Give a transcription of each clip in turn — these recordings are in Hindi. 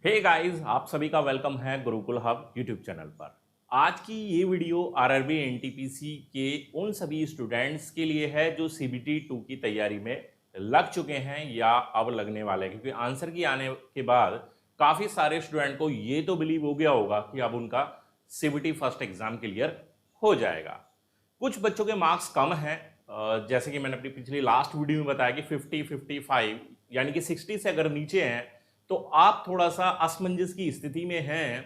हे गाइस, आप सभी का वेलकम है गुरुकुल हब यूट्यूब चैनल पर। आज की ये वीडियो आरआरबी एनटीपीसी के उन सभी स्टूडेंट्स के लिए है जो सीबीटी 2 की तैयारी में लग चुके हैं या अब लगने वाले हैं, क्योंकि आंसर की आने के बाद काफ़ी सारे स्टूडेंट को ये तो बिलीव हो गया होगा कि अब उनका सीबीटी फर्स्ट एग्जाम क्लियर हो जाएगा। कुछ बच्चों के मार्क्स कम हैं, जैसे कि मैंने अपनी पिछली लास्ट वीडियो में बताया कि 50-55 यानी कि 60 से अगर नीचे हैं तो आप थोड़ा सा असमंजस की स्थिति में हैं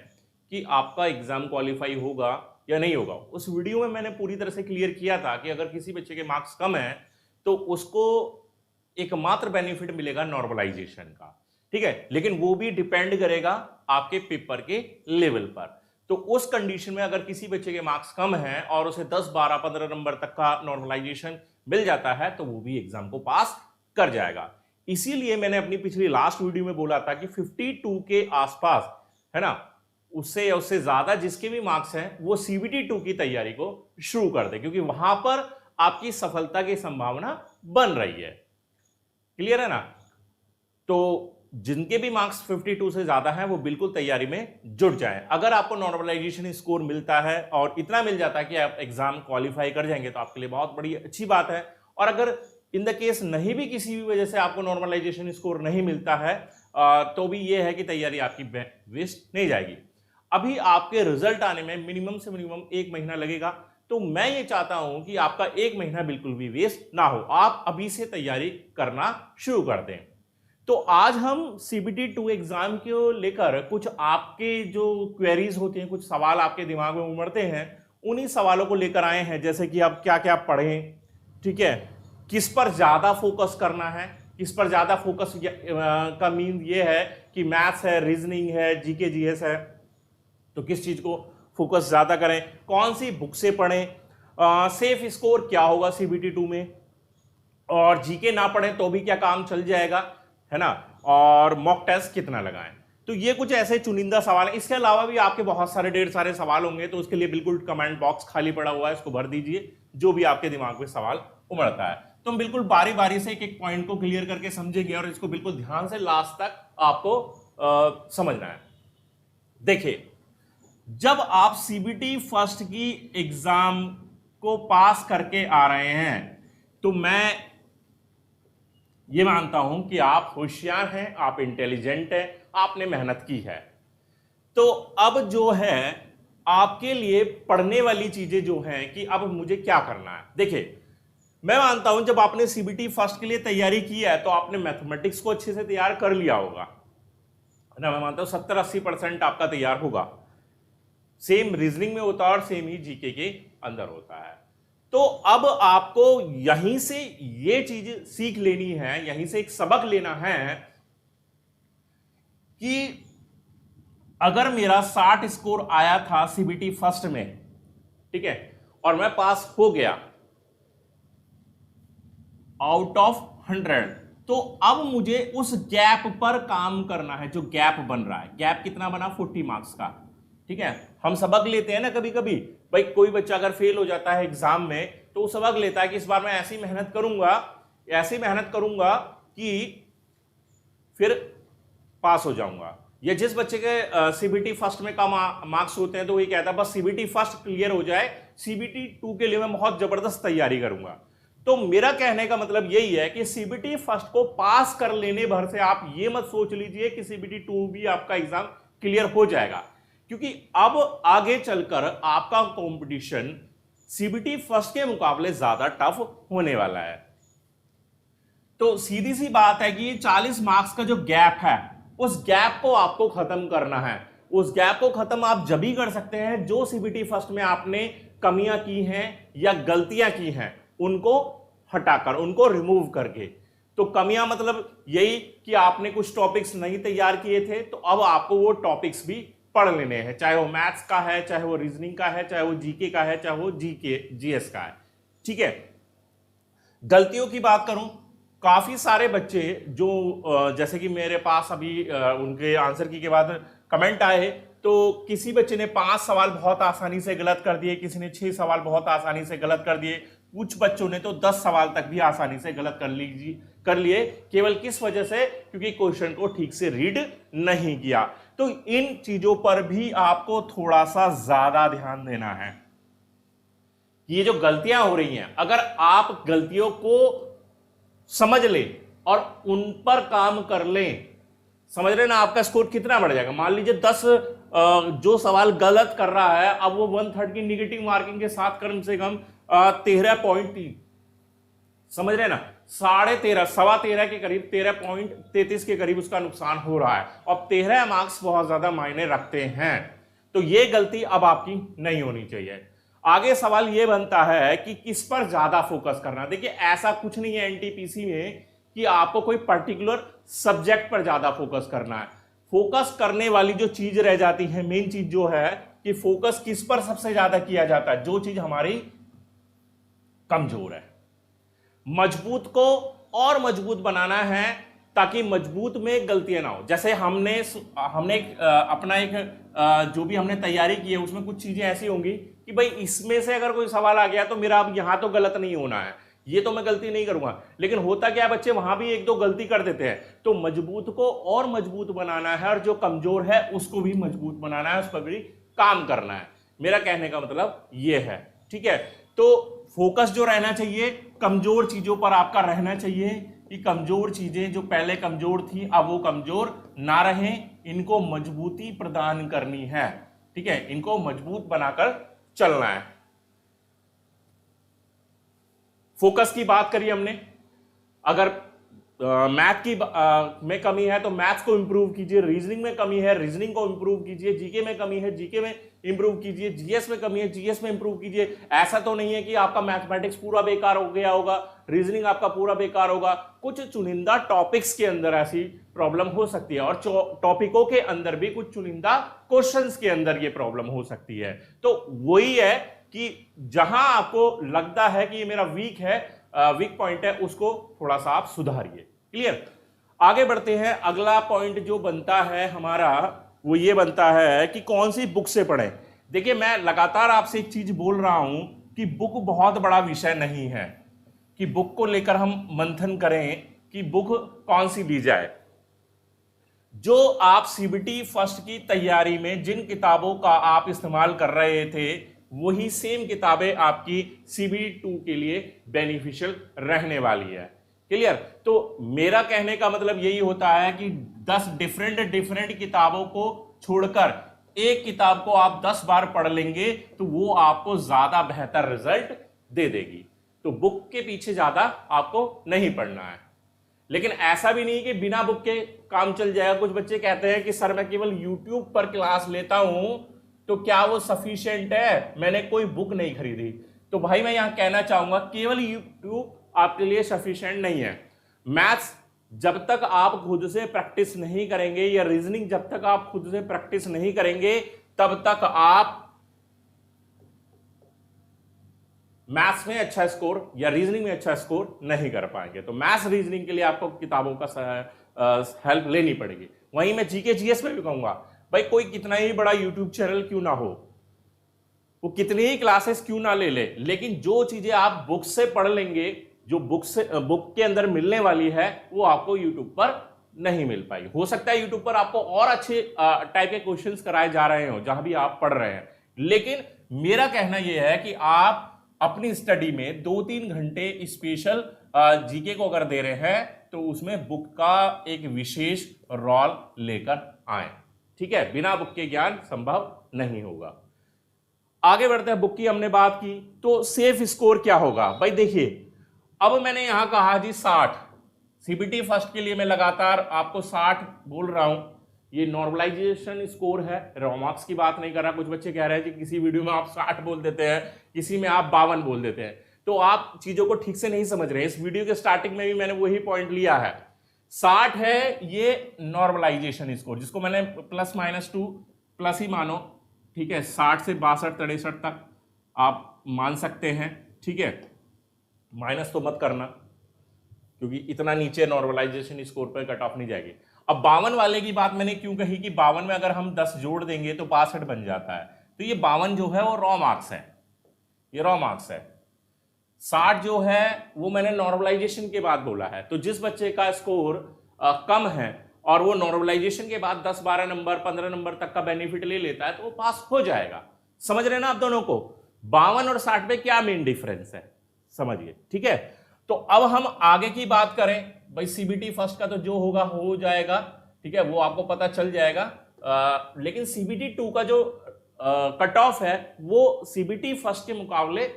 कि आपका एग्जाम क्वालिफाई होगा या नहीं होगा। उस वीडियो में मैंने पूरी तरह से क्लियर किया था कि अगर किसी बच्चे के मार्क्स कम हैं तो उसको एकमात्र बेनिफिट मिलेगा नॉर्मलाइजेशन का, ठीक है, लेकिन वो भी डिपेंड करेगा आपके पेपर के लेवल पर। तो उस कंडीशन में अगर किसी बच्चे के मार्क्स कम हैं और उसे 10, 12, 15 नंबर तक का नॉर्मलाइजेशन मिल जाता है तो वो भी एग्जाम को पास कर जाएगा। इसीलिए मैंने अपनी पिछली लास्ट वीडियो में बोला था कि 52 के आसपास, है ना, उससे या उससे ज्यादा जिसके भी मार्क्स हैं वो सीबीटी 2 की तैयारी को शुरू कर दे, क्योंकि वहां पर आपकी सफलता की संभावना बन रही है। क्लियर है ना? तो जिनके भी मार्क्स 52 से ज्यादा हैं वो बिल्कुल तैयारी में जुट जाएं। अगर आपको नॉर्मलाइजेशन स्कोर मिलता है और इतना मिल जाता है कि आप एग्जाम क्वालिफाई कर जाएंगे तो आपके लिए बहुत बड़ी अच्छी बात है। और अगर इन द केस नहीं भी किसी भी वजह से आपको नॉर्मलाइजेशन स्कोर नहीं मिलता है तो भी ये है कि तैयारी आपकी वेस्ट नहीं जाएगी। अभी आपके रिजल्ट आने में मिनिमम से मिनिमम 1 महीना लगेगा, तो मैं ये चाहता हूं कि आपका 1 महीना बिल्कुल भी वेस्ट ना हो, आप अभी से तैयारी करना शुरू कर दें। तो आज हम सीबीटी 2 एग्जाम को लेकर कुछ आपके जो क्वेरीज होती हैं, कुछ सवाल आपके दिमाग में उमड़ते हैं, उन्हीं सवालों को लेकर आए हैं। जैसे कि आप क्या क्या पढ़ें, ठीक है, किस पर ज्यादा फोकस करना है, किस पर ज्यादा फोकस का मीन ये है कि मैथ्स है, रीजनिंग है, जीके जीएस है, तो किस चीज को फोकस ज्यादा करें, कौन सी बुक से पढ़ें, सेफ स्कोर क्या होगा सीबीटी 2 में, और जीके ना पढ़ें तो भी क्या काम चल जाएगा, है ना, और मॉक टेस्ट कितना लगाएं। तो ये कुछ ऐसे चुनिंदा सवाल है। इसके अलावा भी आपके बहुत सारे ढेर सारे सवाल होंगे, तो उसके लिए बिल्कुल कमेंट बॉक्स खाली पड़ा हुआ है, इसको भर दीजिए जो भी आपके दिमाग में सवाल उमड़ता है। तो हम बिल्कुल बारी बारी से एक एक पॉइंट को क्लियर करके समझेंगे और इसको बिल्कुल ध्यान से लास्ट तक आपको समझना है। देखिए, जब आप सीबीटी फर्स्ट की एग्जाम को पास करके आ रहे हैं तो मैं ये मानता हूं कि आप होशियार हैं, आप इंटेलिजेंट हैं, आपने मेहनत की है। तो अब जो है आपके लिए पढ़ने वाली चीजें जो हैं कि अब मुझे क्या करना है। देखिए, मैं मानता हूं जब आपने सीबीटी फर्स्ट के लिए तैयारी की है तो आपने मैथमेटिक्स को अच्छे से तैयार कर लिया होगा ना। मैं मानता हूं 70-80% आपका तैयार होगा। सेम रीजनिंग में होता है और सेम ही जीके के अंदर होता है। तो अब आपको यहीं से ये चीज सीख लेनी है, यहीं से एक सबक लेना है कि अगर मेरा 60 स्कोर आया था सीबीटी फर्स्ट में, ठीक है, और मैं पास हो गया आउट ऑफ 100, तो अब मुझे उस गैप पर काम करना है। जो गैप बन रहा है, गैप कितना बना, 40 मार्क्स का, ठीक है। हम सबक लेते हैं ना कभी कभी, भाई कोई बच्चा अगर फेल हो जाता है एग्जाम में तो वो सबक लेता है कि इस बार मैं ऐसी मेहनत करूंगा कि फिर पास हो जाऊंगा। या जिस बच्चे के सीबीटी फर्स्ट में कम मार्क्स होते हैं तो वही कहता है बस सीबीटी फर्स्ट क्लियर हो जाए, सीबीटी 2 के लिए मैं बहुत जबरदस्त तैयारी करूंगा। तो मेरा कहने का मतलब यही है कि सीबीटी फर्स्ट को पास कर लेने भर से आप ये मत सोच लीजिए कि सीबीटी 2 भी आपका एग्जाम क्लियर हो जाएगा, क्योंकि अब आगे चलकर आपका कंपटीशन सीबीटी फर्स्ट के मुकाबले ज्यादा टफ होने वाला है। तो सीधी सी बात है कि 40 मार्क्स का जो गैप है उस गैप को आपको खत्म करना है। उस गैप को खत्म आप जब ही कर सकते हैं जो सीबीटी फर्स्ट में आपने कमियां की हैं या गलतियां की हैं उनको हटाकर, उनको रिमूव करके। तो कमियां मतलब यही कि आपने कुछ टॉपिक्स नहीं तैयार किए थे, तो अब आपको वो टॉपिक्स भी पढ़ लेने हैं, चाहे वो मैथ्स का है, चाहे वो रीजनिंग का है, चाहे वो जीके का है, चाहे वो जीएस का है, ठीक है। गलतियों की बात करूं, काफी सारे बच्चे जो जैसे कि मेरे पास अभी उनके आंसर की के बाद कमेंट आए, तो किसी बच्चे ने 5 सवाल बहुत आसानी से गलत कर दिए, किसी ने 6 सवाल बहुत आसानी से गलत कर दिए, कुछ बच्चों ने तो 10 सवाल तक भी आसानी से गलत कर लिए, केवल किस वजह से, क्योंकि क्वेश्चन को ठीक से रीड नहीं किया। तो इन चीजों पर भी आपको थोड़ा सा ज्यादा ध्यान देना है। ये जो गलतियां हो रही हैं, अगर आप गलतियों को समझ लें और उन पर काम कर लें, समझ रहे ना, आपका स्कोर कितना बढ़ जाएगा। मान लीजिए 10 जो सवाल गलत कर रहा है, अब वो 1/3 की निगेटिव मार्किंग के साथ कम से कम 13.3, समझ रहे ना, 13.5 सवा 13 के करीब 13.33 के करीब उसका नुकसान हो रहा है। अब 13 मार्क्स बहुत ज्यादा मायने रखते हैं, तो ये गलती अब आपकी नहीं होनी चाहिए। आगे सवाल ये बनता है कि किस पर ज्यादा फोकस करना। देखिए ऐसा कुछ नहीं है एनटीपीसी में कि आपको कोई पर्टिकुलर सब्जेक्ट पर ज्यादा फोकस करना है। फोकस करने वाली जो चीज रह जाती है, मेन चीज जो है कि फोकस किस पर सबसे ज्यादा किया जाता है, जो चीज हमारी कमजोर है। मजबूत को और मजबूत बनाना है ताकि मजबूत में गलतियां ना हो। जैसे हमने अपना एक जो भी हमने तैयारी की है उसमें कुछ चीजें ऐसी होंगी कि भाई इसमें से अगर कोई सवाल आ गया तो मेरा अब यहां तो गलत नहीं होना है, ये तो मैं गलती नहीं करूंगा। लेकिन होता क्या है, बच्चे वहां भी एक दो गलती कर देते हैं। तो मजबूत को और मजबूत बनाना है और जो कमजोर है उसको भी मजबूत बनाना है, उस पर भी काम करना है। मेरा कहने का मतलब ये है, ठीक है। तो फोकस जो रहना चाहिए कमजोर चीजों पर आपका रहना चाहिए कि कमजोर चीजें जो पहले कमजोर थी अब वो कमजोर ना रहें, इनको मजबूती प्रदान करनी है, ठीक है, इनको मजबूत बनाकर चलना है। फोकस की बात करी हमने, अगर मैथ की में कमी है तो मैथ्स को इंप्रूव कीजिए, रीजनिंग में कमी है रीजनिंग को इंप्रूव कीजिए, जीके में कमी है जीके में इंप्रूव कीजिए, जीएस में कमी है जीएस में इंप्रूव कीजिए। ऐसा तो नहीं है कि आपका मैथमेटिक्स पूरा बेकार हो गया होगा, रीजनिंग आपका पूरा बेकार होगा। कुछ चुनिंदा टॉपिक्स के अंदर ऐसी प्रॉब्लम हो सकती है और टॉपिकों के अंदर भी कुछ चुनिंदा क्वेश्चंस के अंदर ये प्रॉब्लम हो सकती है। तो वही है कि जहां आपको लगता है कि ये मेरा वीक पॉइंट है उसको थोड़ा सा आप सुधारिए। क्लियर, आगे बढ़ते हैं। अगला पॉइंट जो बनता है हमारा वो ये बनता है कि कौन सी बुक से पढ़ें। देखिए मैं लगातार आपसे एक चीज बोल रहा हूं कि बुक बहुत बड़ा विषय नहीं है कि बुक को लेकर हम मंथन करें कि बुक कौन सी ली जाए। जो आप सीबीटी फर्स्ट की तैयारी में जिन किताबों का आप इस्तेमाल कर रहे थे वही सेम किताबें आपकी सीबीटी 2 के लिए बेनिफिशियल रहने वाली है। क्लियर, तो मेरा कहने का मतलब यही होता है कि 10 डिफरेंट किताबों को छोड़कर एक किताब को आप 10 बार पढ़ लेंगे तो वो आपको ज्यादा बेहतर रिजल्ट दे देगी। तो बुक के पीछे ज्यादा आपको नहीं पढ़ना है, लेकिन ऐसा भी नहीं कि बिना बुक के काम चल जाएगा। कुछ बच्चे कहते हैं कि सर मैं केवल यूट्यूब पर क्लास लेता हूं तो क्या वो सफिशिएंट है, मैंने कोई बुक नहीं खरीदी। तो भाई मैं यहां कहना चाहूंगा केवल यूट्यूब आपके लिए सफिशिएंट नहीं है। मैथ्स जब तक आप खुद से प्रैक्टिस नहीं करेंगे या रीजनिंग जब तक आप खुद से प्रैक्टिस नहीं करेंगे तब तक आप मैथ्स में अच्छा स्कोर या रीजनिंग में अच्छा स्कोर नहीं कर पाएंगे। तो मैथ्स रीजनिंग के लिए आपको किताबों का हेल्प लेनी पड़ेगी। वहीं मैं जीके जीएस में भी कहूंगा भाई कोई कितना ही बड़ा यूट्यूब चैनल क्यों ना हो, वो कितनी ही क्लासेस क्यों ना ले, लेकिन जो चीजें आप बुक से पढ़ लेंगे, जो बुक के अंदर मिलने वाली है वो आपको यूट्यूब पर नहीं मिल पाएगी। हो सकता है यूट्यूब पर आपको और अच्छे टाइप के क्वेश्चंस कराए जा रहे हो जहां भी आप पढ़ रहे हैं, लेकिन मेरा कहना यह है कि आप अपनी स्टडी में 2-3 घंटे स्पेशल जीके को अगर दे रहे हैं तो उसमें बुक का एक विशेष रोल लेकर आए, ठीक है। बिना बुक के ज्ञान संभव नहीं होगा। आगे बढ़ते हैं, बुक की हमने बात की तो सेफ स्कोर क्या होगा भाई। देखिए अब मैंने यहां कहा जी 60, सीबीटी फर्स्ट के लिए मैं लगातार आपको 60 बोल रहा हूं। ये नॉर्मलाइजेशन स्कोर है, रॉ मार्क्स की बात नहीं कर रहा। कुछ बच्चे कह रहे हैं कि किसी वीडियो में आप 60 बोल देते हैं, किसी में आप 52 बोल देते हैं, तो आप चीजों को ठीक से नहीं समझ रहे हैं। इस वीडियो के स्टार्टिंग में भी मैंने वही पॉइंट लिया है। 60 है ये नॉर्मलाइजेशन स्कोर, जिसको मैंने +-2 प्लस ही मानो, ठीक है। 60 से 62-63 तक आप मान सकते हैं, ठीक है। माइनस तो मत करना क्योंकि इतना नीचे नॉर्मलाइजेशन स्कोर पर कट ऑफ नहीं जाएगी। अब 52 वाले की बात मैंने क्यों कही कि 52 में अगर हम 10 जोड़ देंगे तो 62 बन जाता है। तो ये 52 जो है वो रॉ मार्क्स है, ये रॉ मार्क्स है। 60 जो है वो मैंने नॉर्मलाइजेशन के बाद बोला है। तो जिस बच्चे का स्कोर कम है और वो नॉर्मलाइजेशन के बाद 10 12 नंबर 15 नंबर तक का बेनिफिट ले लेता है तो वो पास हो जाएगा। समझ रहे हैं ना आप दोनों को? 52 और 60 में क्या मेन डिफरेंस है समझिए, ठीक है। तो अब हम आगे की बात करें भाई, सीबीटी फर्स्ट का तो जो होगा हो जाएगा, ठीक है, वो आपको पता चल जाएगा। लेकिन सीबीटी 2 का जो कट ऑफ है वो सीबीटी फर्स्ट के मुकाबले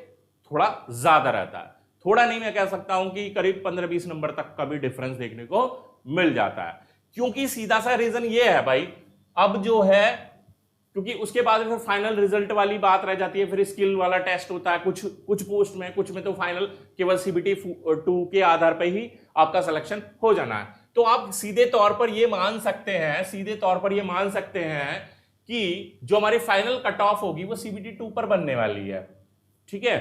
थोड़ा ज्यादा रहता है। थोड़ा नहीं, मैं कह सकता हूं कि करीब 15-20 नंबर तक का भी डिफरेंस देखने को मिल जाता है। क्योंकि सीधा सा रीजन ये है भाई, अब जो है क्योंकि उसके बाद फिर फाइनल रिजल्ट वाली बात रह जाती है, फिर स्किल वाला टेस्ट होता है कुछ पोस्ट में, कुछ में तो फाइनल केवल सीबीटी 2 के आधार पर ही आपका सिलेक्शन हो जाना है। तो आप सीधे तौर पर ये मान सकते हैं कि जो हमारी फाइनल कट ऑफ होगी वो सीबीटी 2 पर बनने वाली है, ठीक है,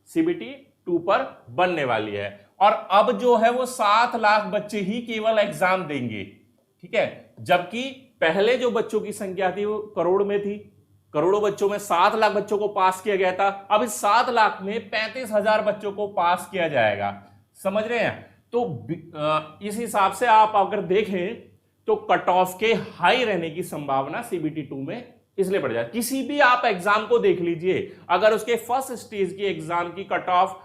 सीबीटी 2 पर बनने वाली है। और अब जो है वो 7 लाख बच्चे ही केवल एग्जाम देंगे, ठीक है, जबकि पहले जो बच्चों की संख्या थी वो करोड़ में थी। करोड़ों बच्चों में 7 लाख बच्चों को पास किया गया था। अब इस 7 लाख में 35,000 बच्चों को पास किया जाएगा। समझ रहे हैं? तो इस हिसाब से आप अगर देखें तो कट ऑफ के हाई रहने की संभावना सीबीटी 2 में इसलिए बढ़ जाए। किसी भी आप एग्जाम को देख लीजिए, अगर उसके फर्स्ट स्टेज की एग्जाम की कट ऑफ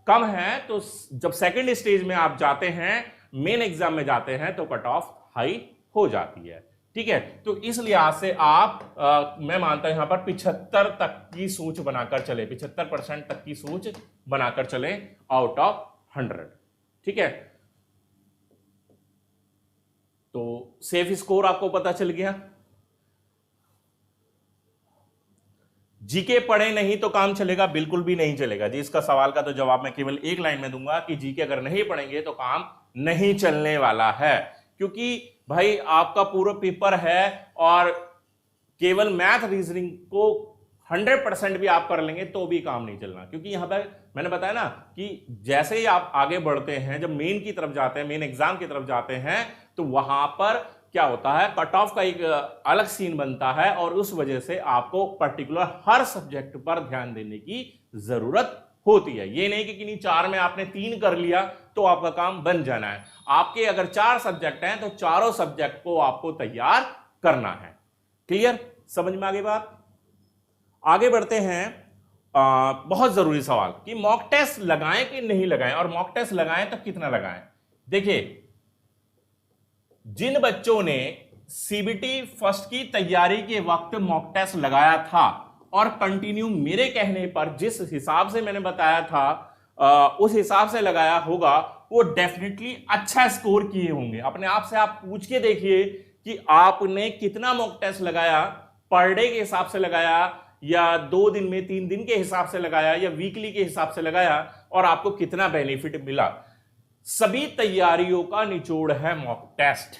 कम है तो जब सेकंड स्टेज में आप जाते हैं, मेन एग्जाम में जाते हैं, तो कट ऑफ हाई हो जाती है, ठीक है। तो इस लिहाज से आप मैं मानता हूं यहां पर 75 तक की सोच बनाकर चले, 75% तक की सोच बनाकर चले आउट ऑफ 100, ठीक है। तो सेफ स्कोर आपको पता चल गया। जीके पढ़े नहीं तो काम चलेगा? बिल्कुल भी नहीं चलेगा जी। इसका सवाल का तो जवाब मैं केवल एक लाइन में दूंगा कि जीके अगर नहीं पढ़ेंगे तो काम नहीं चलने वाला है। क्योंकि भाई आपका पूरा पेपर है और केवल मैथ रीजनिंग को 100% भी आप कर लेंगे तो भी काम नहीं चलना। क्योंकि यहां पर मैंने बताया ना कि जैसे ही आप आगे बढ़ते हैं, जब मेन की तरफ जाते हैं, मेन एग्जाम की तरफ जाते हैं, तो वहां पर क्या होता है, कट ऑफ का एक अलग सीन बनता है और उस वजह से आपको पर्टिकुलर हर सब्जेक्ट पर ध्यान देने की जरूरत होती है। ये नहीं कि किन्हीं 4 में आपने 3 कर लिया तो आपका काम बन जाना है। आपके अगर 4 सब्जेक्ट हैं तो चारों सब्जेक्ट को आपको तैयार करना है। क्लियर? समझ में आ गई बात? आगे बढ़ते हैं। बहुत जरूरी सवाल कि मॉक टेस्ट लगाएं कि नहीं लगाएं, और मॉक टेस्ट लगाएं तो कितना लगाएं। देखिए, जिन बच्चों ने सीबीटी फर्स्ट की तैयारी के वक्त मॉक टेस्ट लगाया था और कंटिन्यू मेरे कहने पर जिस हिसाब से मैंने बताया था उस हिसाब से लगाया होगा, वो डेफिनेटली अच्छा स्कोर किए होंगे। अपने आप से आप पूछ के देखिए कि आपने कितना मॉक टेस्ट लगाया, पर डे के हिसाब से लगाया या 2 दिन में 3 दिन के हिसाब से लगाया या वीकली के हिसाब से लगाया, और आपको कितना बेनिफिट मिला। सभी तैयारियों का निचोड़ है मॉक टेस्ट।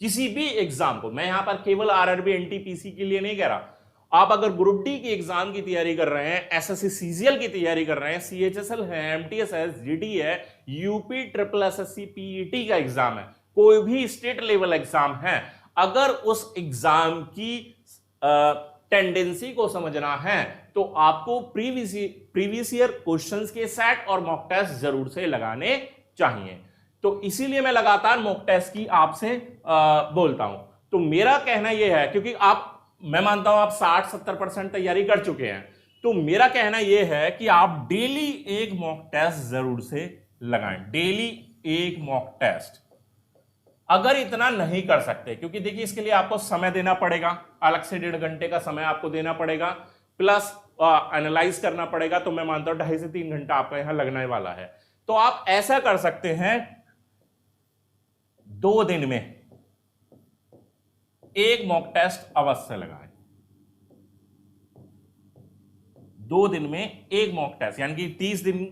किसी भी एग्जाम को, मैं यहां पर केवल आरआरबी एनटीपीसी के लिए नहीं कह रहा, आप अगर ग्रुप डी की एग्जाम की तैयारी कर रहे हैं, एसएससी सीजीएल की तैयारी कर रहे हैं, सीएचएसएल है, एमटीएस है, जीडी है, यूपी ट्रिपल एसएससी पीईटी का एग्जाम है, कोई भी स्टेट लेवल एग्जाम है, अगर उस एग्जाम की टेंडेंसी को समझना है तो आपको प्रीवियस ईयर क्वेश्चंस के सेट और मॉक टेस्ट जरूर से लगाने चाहिए। तो इसीलिए मैं लगातार मॉक टेस्ट की आपसे बोलता हूं। तो मेरा कहना यह है, क्योंकि मैं मानता हूं आप 60-70% तैयारी कर चुके हैं, तो मेरा कहना यह है कि आप डेली एक मॉक टेस्ट जरूर से लगाएं। डेली एक मॉक टेस्ट। अगर इतना नहीं कर सकते, क्योंकि देखिए इसके लिए आपको समय देना पड़ेगा, अलग से 1.5 घंटे का समय आपको देना पड़ेगा, प्लस एनालाइज करना पड़ेगा, तो मैं मानता हूं 2.5 से 3 घंटा आपका यहां लगने वाला है। तो आप ऐसा कर सकते हैं, 2 दिन में एक मॉक टेस्ट अवश्य लगाएं। 2 दिन में एक मॉक टेस्ट, यानी कि 30 दिन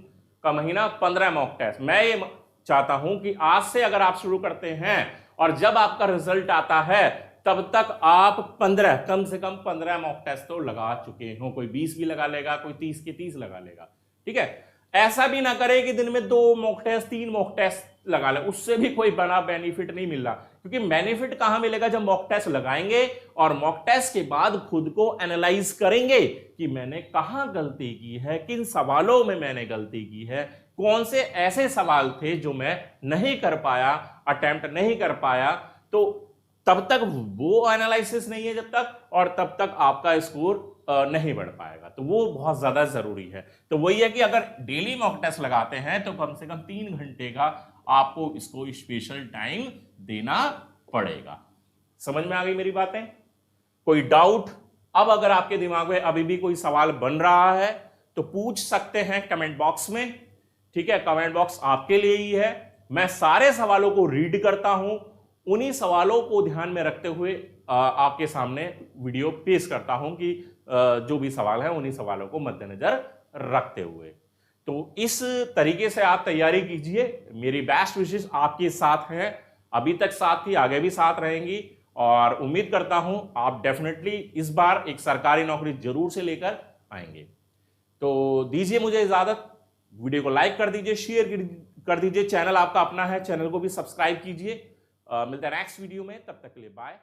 का महीना 15 मॉक टेस्ट। मैं ये चाहता हूं कि आज से अगर आप शुरू करते हैं और जब आपका रिजल्ट आता है तब तक आप 15, कम से कम 15 मॉक टेस्ट तो लगा चुके हो। कोई 20 भी लगा लेगा, कोई 30 के 30 लगा लेगा, ठीक है। ऐसा भी ना करें कि दिन में 2 मॉक टेस्ट 3 मॉक टेस्ट लगा ले, उससे भी कोई बड़ा बेनिफिट नहीं मिल रहा। क्योंकि बेनिफिट कहां मिलेगा, जब मॉक टेस्ट लगाएंगे और मॉक टेस्ट के बाद खुद को एनालाइज करेंगे कि मैंने कहां गलती की है, किन सवालों में मैंने गलती की है, कौन से ऐसे सवाल थे जो मैं नहीं कर पाया, अटेम्प्ट नहीं कर पाया। तो तब तक वो एनालिसिस नहीं है जब तक, और तब तक आपका स्कोर नहीं बढ़ पाएगा। तो वो बहुत ज्यादा जरूरी है। तो वही है कि अगर डेली मॉक टेस्ट लगाते हैं तो कम से कम 3 घंटे का आपको इसको स्पेशल टाइम देना पड़ेगा। समझ में आ गई मेरी बातें? कोई डाउट? अब अगर आपके दिमाग में अभी भी कोई सवाल बन रहा है तो पूछ सकते हैं कमेंट बॉक्स में। ठीक है, कमेंट बॉक्स आपके लिए ही है। मैं सारे सवालों को रीड करता हूं, उन्हीं सवालों को ध्यान में रखते हुए आपके सामने वीडियो पेश करता हूं कि जो भी सवाल है उन्हीं सवालों को मद्देनजर रखते हुए। तो इस तरीके से आप तैयारी कीजिए। मेरी बेस्ट विशेष आपके साथ हैं, अभी तक साथ थी, आगे भी साथ रहेंगी, और उम्मीद करता हूं आप डेफिनेटली इस बार एक सरकारी नौकरी जरूर से लेकर आएंगे। तो दीजिए मुझे इजाजत, वीडियो को लाइक कर दीजिए, शेयर कर दीजिए, चैनल आपका अपना है, चैनल को भी सब्सक्राइब कीजिए। मिलते हैं नेक्स्ट वीडियो में, तब तक के लिए बाय।